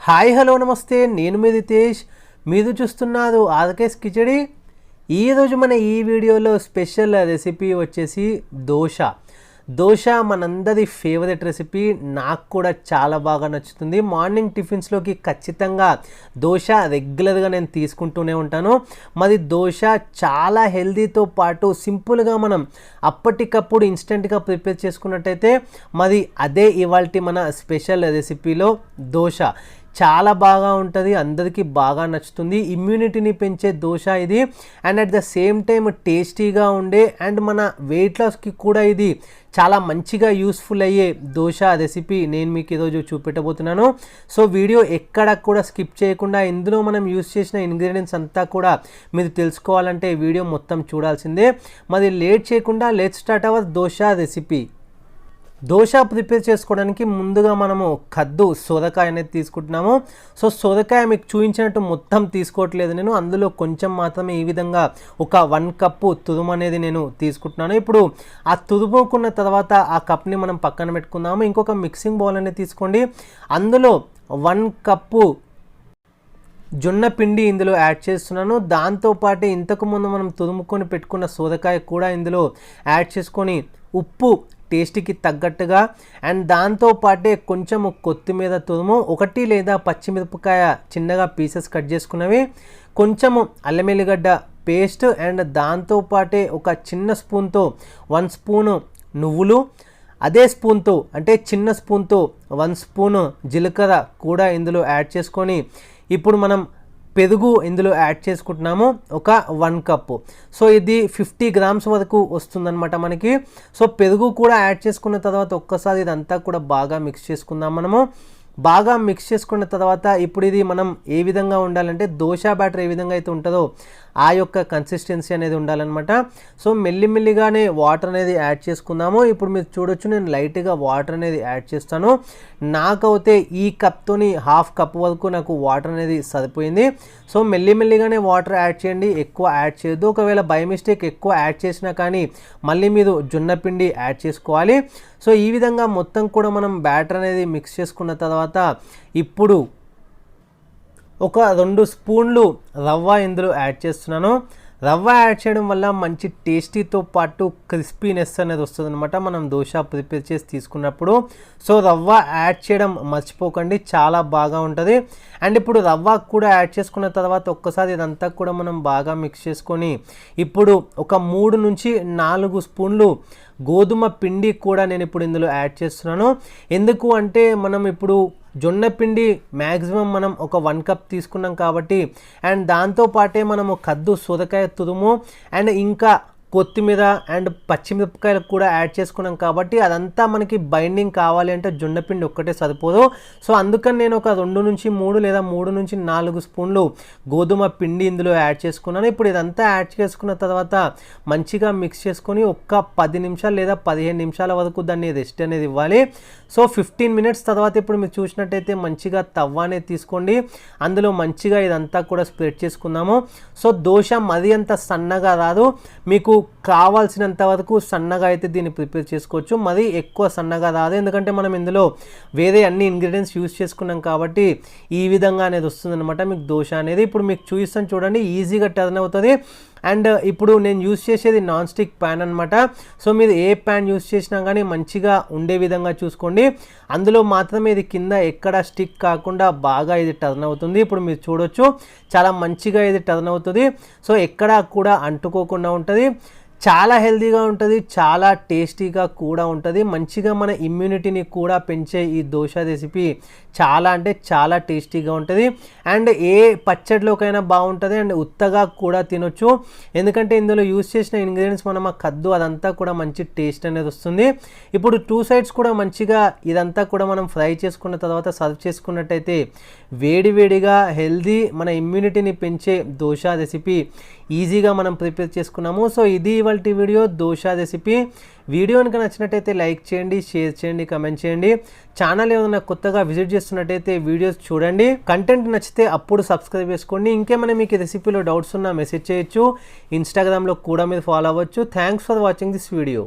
Hi hello నమస్తే, నేను మీ రితేష్. మీరు చూస్తున్నారు ఆర్కేస్ కిచడి. ఈరోజు మన ఈ వీడియోలో స్పెషల్ రెసిపీ వచ్చేసి దోశ మనందరి ఫేవరెట్ రెసిపీ. నాకు కూడా చాలా బాగా నచ్చుతుంది. మార్నింగ్ టిఫిన్స్లోకి ఖచ్చితంగా దోశ రెగ్యులర్గా నేను తీసుకుంటూనే ఉంటాను. మరి దోశ చాలా హెల్తీతో పాటు సింపుల్గా మనం అప్పటికప్పుడు ఇన్స్టెంట్గా ప్రిపేర్ చేసుకున్నట్టయితే మరి అదే ఇవాల్టి మన స్పెషల్ రెసిపీలో దోశ చాలా బాగా ఉంటుంది, అందరికీ బాగా నచ్చుతుంది. ఇమ్యూనిటీని పెంచే దోశ ఇది, and at the same time టేస్టీగా ఉండే అండ్ మన వెయిట్ లాస్కి కూడా ఇది చాలా మంచిగా యూస్ఫుల్ అయ్యే దోశ రెసిపీ నేను మీకు ఈరోజు చూపెట్టబోతున్నాను. సో వీడియో ఎక్కడ కూడా స్కిప్ చేయకుండా ఇందులో మనం యూస్ చేసిన ఇంగ్రీడియంట్స్ అంతా కూడా మీరు తెలుసుకోవాలంటే వీడియో మొత్తం చూడాల్సిందే. మరి లేట్ చేయకుండా let's start our dosa recipe. Dosa prepare చేసుకోవడానికి ముందుగా మనము సొరకాయ అనేది తీసుకుంటున్నాము. సో సొరకాయ మీకు చూపించినట్టు మొత్తం తీసుకోవట్లేదు నేను, అందులో కొంచెం మాత్రమే ఈ విధంగా ఒక 1 కప్పు తురుము అనేది నేను తీసుకుంటున్నాను. ఇప్పుడు ఆ తురుముకున్న తర్వాత ఆ కప్ని మనం పక్కన పెట్టుకుందాము. ఇంకొక మిక్సింగ్ బౌల్ అనేది తీసుకోండి. అందులో 1 కప్పు జొన్న పిండి ఇందులో యాడ్ చేస్తున్నాను. దాంతోపాటు ఇంతకుముందు మనం తురుముకొని పెట్టుకున్న సొరకాయ కూడా ఇందులో యాడ్ చేసుకొని ఉప్పు టేస్ట్కి తగ్గట్టుగా అండ్ దాంతోపాటే కొంచెము కొత్తిమీర తురుము, 1 లేదా పచ్చిమిరపకాయ చిన్నగా పీసెస్ కట్ చేసుకున్నవి, కొంచెము అల్లం ఎల్లిగడ్డ పేస్ట్ అండ్ దాంతోపాటే ఒక చిన్న స్పూన్తో 1 స్పూను నువ్వులు, అదే స్పూన్తో అంటే చిన్న స్పూన్తో 1 స్పూను జీలకర్ర కూడా ఇందులో యాడ్ చేసుకొని ఇప్పుడు మనం పెరుగు ఇందులో యాడ్ చేసుకుంటున్నాము ఒక 1 కప్పు. సో ఇది 50 గ్రామ్స్ వరకు వస్తుందన్నమాట మనకి. సో పెరుగు కూడా యాడ్ చేసుకున్న తర్వాత ఒక్కసారి ఇదంతా కూడా బాగా మిక్స్ చేసుకుందాం మనము. బాగా మిక్స్ చేసుకున్న తర్వాత ఇప్పుడు ఇది మనం ఏ విధంగా ఉండాలంటే దోశ బ్యాటర్ ఏ విధంగా అయితే ఉంటుందో ఆ యొక్క కన్సిస్టెన్సీ అనేది ఉండాలన్నమాట. సో మెల్లిమెల్లిగానే వాటర్ అనేది యాడ్ చేసుకుందాము. ఇప్పుడు మీరు చూడొచ్చు, నేను లైట్గా వాటర్ అనేది యాడ్ చేస్తాను. నాకైతే ఈ కప్తోని 1/2 కప్ వరకు నాకు వాటర్ అనేది సరిపోయింది. సో మెల్లిమెల్లిగానే వాటర్ యాడ్ చేయండి, ఎక్కువ యాడ్ చేయొద్దు. ఒకవేళ బై మిస్టేక్ ఎక్కువ యాడ్ చేసినా కానీ మళ్ళీ మీరు జొన్న పిండి యాడ్ చేసుకోవాలి. సో ఈ విధంగా మొత్తం కూడా మనం బ్యాటర్ అనేది మిక్స్ చేసుకున్న తర్వాత ఇప్పుడు ఒక 2 స్పూన్లు రవ్వ ఇందులో యాడ్ చేస్తున్నాను. రవ్వ యాడ్ చేయడం వల్ల మంచి టేస్టీతో పాటు క్రిస్పీనెస్ అనేది వస్తుంది అనమాట మనం దోశ ప్రిపేర్ చేసి తీసుకున్నప్పుడు. సో రవ్వ యాడ్ చేయడం మర్చిపోకండి, చాలా బాగా ఉంటుంది. అండ్ ఇప్పుడు రవ్వ కూడా యాడ్ చేసుకున్న తర్వాత ఒక్కసారి ఇదంతా కూడా మనం బాగా మిక్స్ చేసుకొని ఇప్పుడు ఒక 3 నుంచి 4 స్పూన్లు గోధుమ పిండి కూడా నేను ఇప్పుడు ఇందులో యాడ్ చేస్తున్నాను. ఎందుకు అంటే మనం ఇప్పుడు జొన్న పిండి మ్యాక్సిమం మనం ఒక 1 కప్ తీసుకున్నాం కాబట్టి, అండ్ దాంతోపాటే మనము సొరకాయ తురుము అండ్ ఇంకా కొత్తిమీర అండ్ పచ్చిమిరపకాయలు కూడా యాడ్ చేసుకున్నాం కాబట్టి అదంతా మనకి బైండింగ్ కావాలి అంటే జొన్న పిండి ఒక్కటే సరిపోదు. సో అందుకని నేను ఒక 2 నుంచి 3 లేదా 3 నుంచి 4 స్పూన్లు గోధుమ పిండి ఇందులో యాడ్ చేసుకున్నాను. ఇప్పుడు ఇదంతా యాడ్ చేసుకున్న తర్వాత మంచిగా మిక్స్ చేసుకొని ఒక 10 నిమిషాలు లేదా 15 నిమిషాల వరకు దాన్ని రెస్ట్ అనేది ఇవ్వాలి. సో 15 మినిట్స్ తర్వాత ఇప్పుడు మీరు చూసినట్టయితే మంచిగా తవ్వ అనేది తీసుకోండి, అందులో మంచిగా ఇదంతా కూడా స్ప్రెడ్ చేసుకుందాము. సో దోశ మరీ అంత సన్నగా రాదు, మీకు కావాల్సినంత వరకు సన్నగా అయితే దీన్ని ప్రిపేర్ చేసుకోవచ్చు. మరి ఎక్కువ సన్నగా రాదు, ఎందుకంటే మనం ఇందులో వేరే అన్ని ఇంగ్రీడియంట్స్ యూస్ చేసుకున్నాం కాబట్టి ఈ విధంగా అనేది వస్తుందన్నమాట మీకు దోశ అనేది. ఇప్పుడు మీకు చూపిస్తాను చూడండి, ఈజీగా టర్న్ అవుతుంది. అండ్ ఇప్పుడు నేను యూస్ చేసేది నాన్ స్టిక్ ప్యాన్ అనమాట. సో మీరు ఏ ప్యాన్ యూస్ చేసినా కానీ మంచిగా ఉండే విధంగా చూసుకోండి. అందులో మాత్రమే ఇది కింద ఎక్కడ స్టిక్ కాకుండా బాగా ఇది టర్న్ అవుతుంది. ఇప్పుడు మీరు చూడొచ్చు, చాలా మంచిగా ఇది టర్న్ అవుతుంది. సో ఎక్కడా కూడా అంటుకోకుండా ఉంటుంది, చాలా హెల్తీగా ఉంటుంది, చాలా టేస్టీగా కూడా ఉంటుంది. మంచిగా మన ఇమ్యూనిటీని కూడా పెంచే ఈ దోశ రెసిపీ చాలా అంటే చాలా టేస్టీగా ఉంటుంది. అండ్ ఏ పచ్చడిలోకైనా బాగుంటుంది అండ్ ఉత్తగా కూడా తినొచ్చు, ఎందుకంటే ఇందులో యూస్ చేసిన ఇంగ్రీడియంట్స్ మనం అదంతా కూడా మంచి టేస్ట్ అనేది వస్తుంది. ఇప్పుడు 2 సైడ్స్ కూడా మంచిగా ఇదంతా కూడా మనం ఫ్రై చేసుకున్న తర్వాత సర్వ్ చేసుకున్నట్టయితే వేడివేడిగా హెల్తీ మన ఇమ్యూనిటీని పెంచే దోశ రెసిపీ ఈజీగా మనం ప్రిపేర్ చేసుకున్నాము. సో ఇది ఇవాళ వీడియో దోశ రెసిపీ. వీడియో కనుక నచ్చినట్టయితే లైక్ చేయండి, షేర్ చేయండి, కమెంట్ చేయండి. ఛానల్ ఏదైనా కొత్తగా విజిట్ చేస్తున్నట్టయితే వీడియోస్ చూడండి. కంటెంట్ నచ్చితే అప్పుడు సబ్స్క్రైబ్ చేసుకోండి. ఇంకేమైనా మీకు ఈ రెసిపీలో డౌట్స్ ఉన్నా మెసేజ్ చేయొచ్చు. ఇన్స్టాగ్రామ్లో కూడా మీరు ఫాలో అవ్వచ్చు. Thanks for watching this video.